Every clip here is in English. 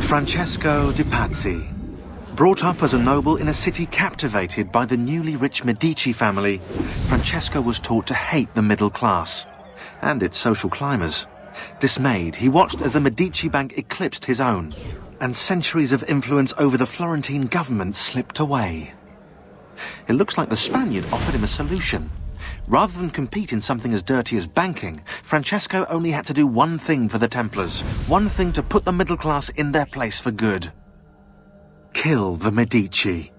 Francesco de Pazzi. Brought up as a noble in a city captivated by the newly rich Medici family, Francesco was taught to hate the middle class and its social climbers. Dismayed, he watched as the Medici Bank eclipsed his own, and centuries of influence over the Florentine government slipped away. It looks like the Spaniard offered him a solution. Rather than compete in something as dirty as banking, Francesco only had to do one thing for the Templars, one thing to put the middle class in their place for good. Kill the Medici.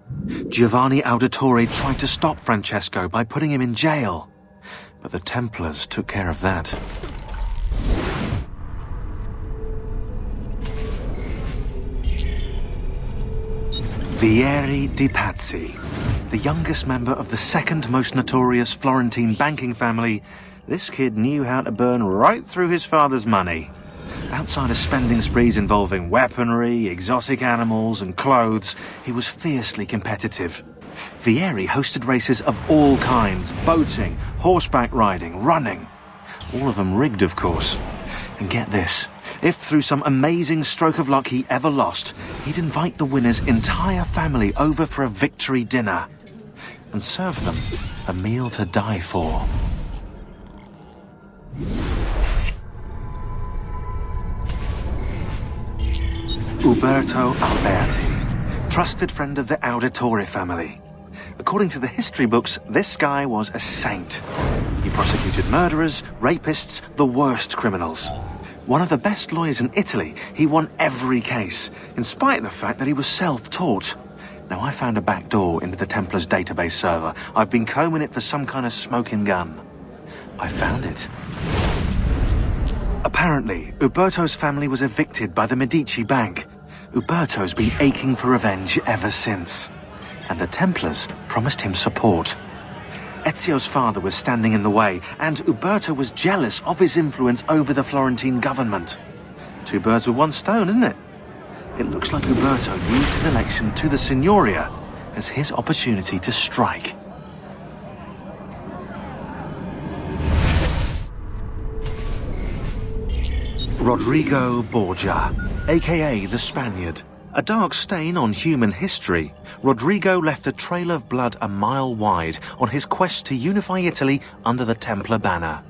Giovanni Auditore tried to stop Francesco by putting him in jail, but the Templars took care of that. Vieri de Pazzi, the youngest member of the second most notorious Florentine banking family, this kid knew how to burn right through his father's money. Outside of spending sprees involving weaponry, exotic animals and clothes, he was fiercely competitive. Vieri hosted races of all kinds, boating, horseback riding, running. All of them rigged, of course. And get this, if through some amazing stroke of luck he ever lost, he'd invite the winner's entire family over for a victory dinner and serve them a meal to die for. Uberto Alberti, trusted friend of the Auditore family. According to the history books, this guy was a saint. He prosecuted murderers, rapists, the worst criminals. One of the best lawyers in Italy, he won every case, in spite of the fact that he was self-taught. Now, I found a back door into the Templars' database server. I've been combing it for some kind of smoking gun. I found it. Apparently, Uberto's family was evicted by the Medici Bank. Uberto's been aching for revenge ever since, and the Templars promised him support. Ezio's father was standing in the way, and Uberto was jealous of his influence over the Florentine government. Two birds with one stone, isn't it? It looks like Uberto used his election to the Signoria as his opportunity to strike. Rodrigo Borgia, aka the Spaniard. A dark stain on human history, Rodrigo left a trail of blood a mile wide on his quest to unify Italy under the Templar banner.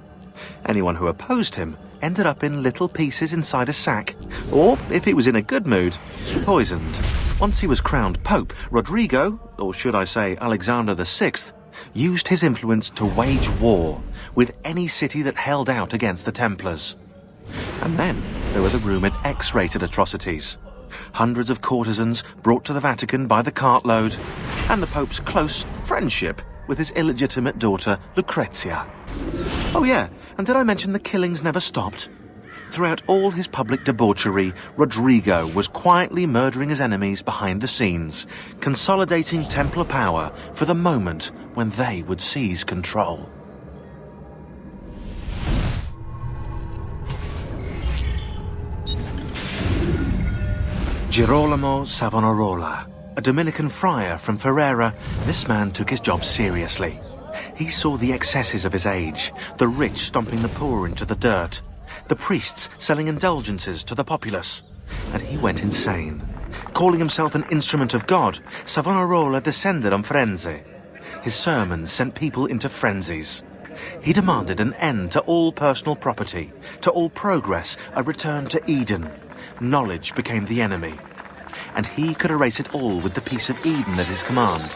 Anyone who opposed him ended up in little pieces inside a sack, or, if he was in a good mood, poisoned. Once he was crowned Pope, Rodrigo, or should I say Alexander VI, used his influence to wage war with any city that held out against the Templars. And then there were the rumoured X-rated atrocities. Hundreds of courtesans brought to the Vatican by the cartload, and the Pope's close friendship with his illegitimate daughter, Lucrezia. Oh yeah, and did I mention the killings never stopped? Throughout all his public debauchery, Rodrigo was quietly murdering his enemies behind the scenes, consolidating Templar power for the moment when they would seize control. Girolamo Savonarola, a Dominican friar from Ferrara, this man took his job seriously. He saw the excesses of his age, the rich stomping the poor into the dirt, the priests selling indulgences to the populace, and he went insane. Calling himself an instrument of God, Savonarola descended on Firenze. His sermons sent people into frenzies. He demanded an end to all personal property, to all progress, a return to Eden. Knowledge became the enemy, and he could erase it all with the piece of Eden at his command.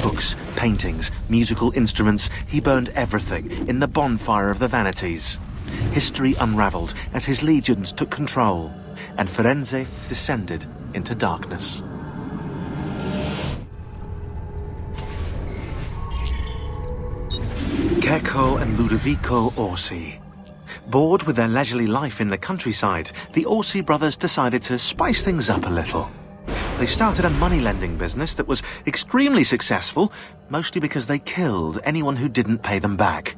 Books, paintings, musical instruments, he burned everything in the bonfire of the vanities. History unravelled as his legions took control, and Firenze descended into darkness. Cecco and Ludovico Orsi. Bored with their leisurely life in the countryside, the Orsi brothers decided to spice things up a little. They started a money-lending business that was extremely successful, mostly because they killed anyone who didn't pay them back.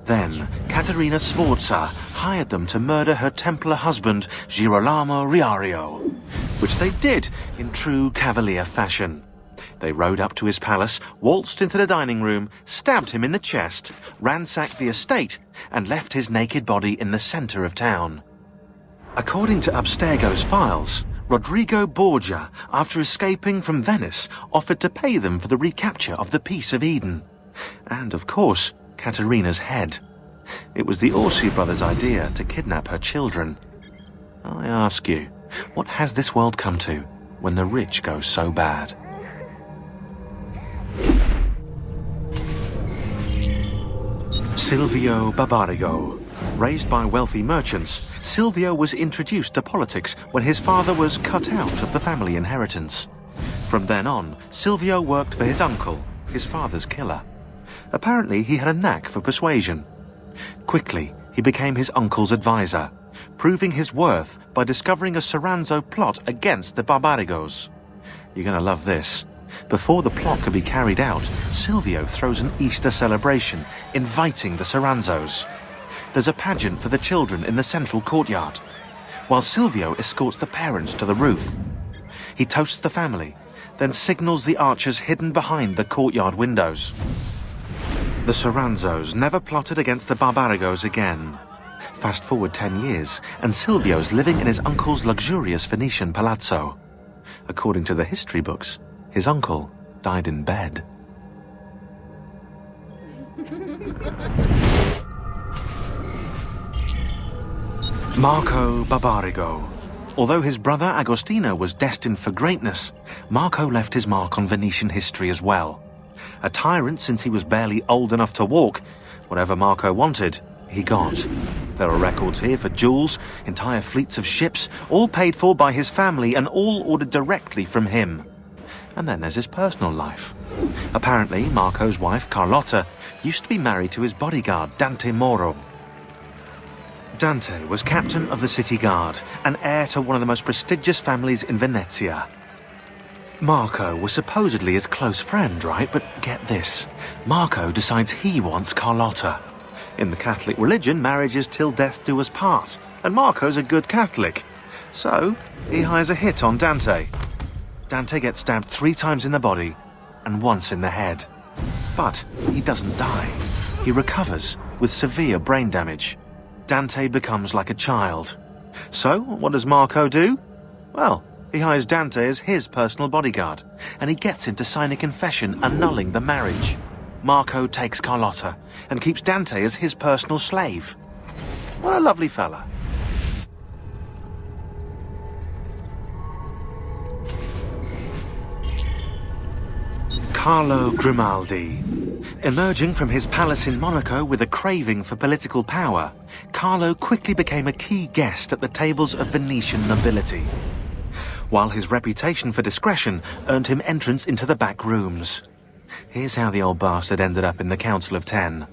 Then, Caterina Sforza hired them to murder her Templar husband, Girolamo Riario, which they did in true cavalier fashion. They rode up to his palace, waltzed into the dining room, stabbed him in the chest, ransacked the estate, and left his naked body in the centre of town. According to Abstergo's files, Rodrigo Borgia, after escaping from Venice, offered to pay them for the recapture of the Peace of Eden. And, of course, Caterina's head. It was the Orsi brothers' idea to kidnap her children. I ask you, what has this world come to when the rich go so bad? Silvio Barbarigo. Raised by wealthy merchants, Silvio was introduced to politics when his father was cut out of the family inheritance. From then on, Silvio worked for his uncle, his father's killer. Apparently, he had a knack for persuasion. Quickly, he became his uncle's advisor, proving his worth by discovering a Soranzo plot against the Barbarigos. You're going to love this. Before the plot could be carried out, Silvio throws an Easter celebration, inviting the Soranzos. There's a pageant for the children in the central courtyard, while Silvio escorts the parents to the roof. He toasts the family, then signals the archers hidden behind the courtyard windows. The Soranzos never plotted against the Barbarigos again. Fast forward 10 years, and Silvio's living in his uncle's luxurious Venetian palazzo. According to the history books, his uncle died in bed. Marco Barbarigo. Although his brother Agostino was destined for greatness, Marco left his mark on Venetian history as well. A tyrant since he was barely old enough to walk, whatever Marco wanted, he got. There are records here for jewels, entire fleets of ships, all paid for by his family and all ordered directly from him. And then there's his personal life. Apparently, Marco's wife, Carlotta, used to be married to his bodyguard, Dante Moro. Dante was captain of the city guard and heir to one of the most prestigious families in Venezia. Marco was supposedly his close friend, right? But get this, Marco decides he wants Carlotta. In the Catholic religion, marriage is till death do us part, and Marco's a good Catholic. So, he hires a hit on Dante. Dante gets stabbed 3 times in the body and once in the head. But he doesn't die. He recovers with severe brain damage. Dante becomes like a child. So, what does Marco do? Well, he hires Dante as his personal bodyguard, and he gets him to sign a confession annulling the marriage. Marco takes Carlotta and keeps Dante as his personal slave. What a lovely fella. Carlo Grimaldi. Emerging from his palace in Monaco with a craving for political power, Carlo quickly became a key guest at the tables of Venetian nobility, while his reputation for discretion earned him entrance into the back rooms. Here's how the old bastard ended up in the Council of Ten.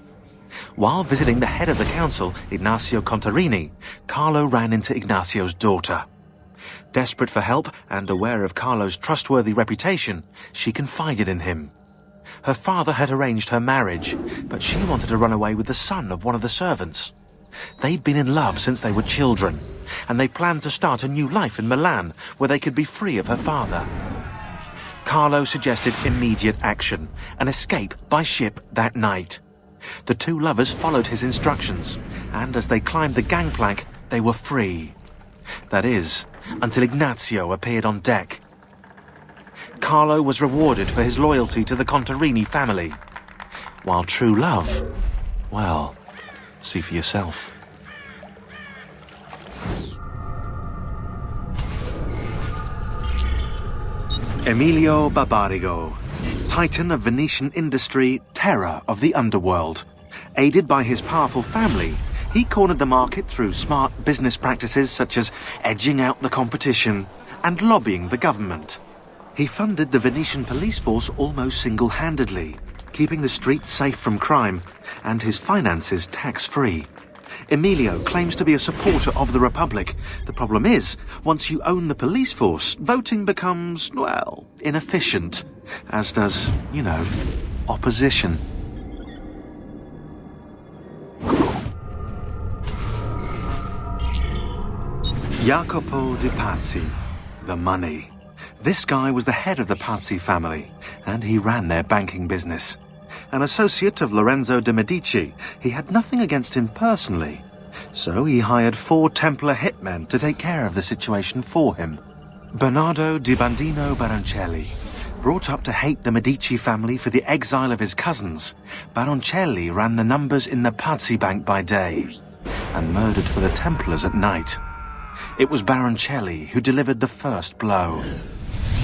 While visiting the head of the council, Ignazio Contarini, Carlo ran into Ignazio's daughter. Desperate for help and aware of Carlo's trustworthy reputation, she confided in him. Her father had arranged her marriage, but she wanted to run away with the son of one of the servants. They'd been in love since they were children, and they planned to start a new life in Milan, where they could be free of her father. Carlo suggested immediate action, an escape by ship that night. The 2 lovers followed his instructions, and as they climbed the gangplank, they were free. That is, until Ignazio appeared on deck. Carlo was rewarded for his loyalty to the Contarini family, while true love, well, see for yourself. Emilio Barbarigo, titan of Venetian industry, terror of the underworld. Aided by his powerful family, he cornered the market through smart business practices such as edging out the competition and lobbying the government. He funded the Venetian police force almost single-handedly, keeping the streets safe from crime and his finances tax-free. Emilio claims to be a supporter of the Republic. The problem is, once you own the police force, voting becomes, well, inefficient, as does, you know, opposition. Jacopo de Pazzi, the money. This guy was the head of the Pazzi family, and he ran their banking business. An associate of Lorenzo de' Medici, he had nothing against him personally, so he hired 4 Templar hitmen to take care of the situation for him. Bernardo di Bandino Baroncelli. Brought up to hate the Medici family for the exile of his cousins, Baroncelli ran the numbers in the Pazzi Bank by day and murdered for the Templars at night. It was Baroncelli who delivered the first blow.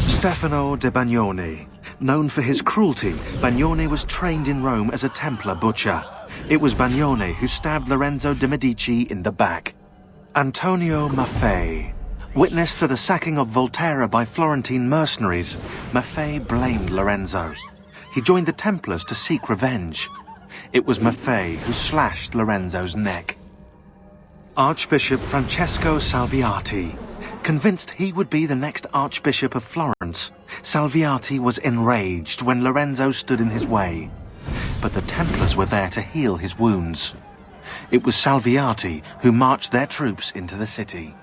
Stefano de Bagnone. Known for his cruelty, Bagnone was trained in Rome as a Templar butcher. It was Bagnone who stabbed Lorenzo de' Medici in the back. Antonio Maffei. Witness to the sacking of Volterra by Florentine mercenaries, Maffei blamed Lorenzo. He joined the Templars to seek revenge. It was Maffei who slashed Lorenzo's neck. Archbishop Francesco Salviati. Convinced he would be the next Archbishop of Florence, Salviati was enraged when Lorenzo stood in his way. But the Templars were there to heal his wounds. It was Salviati who marched their troops into the city.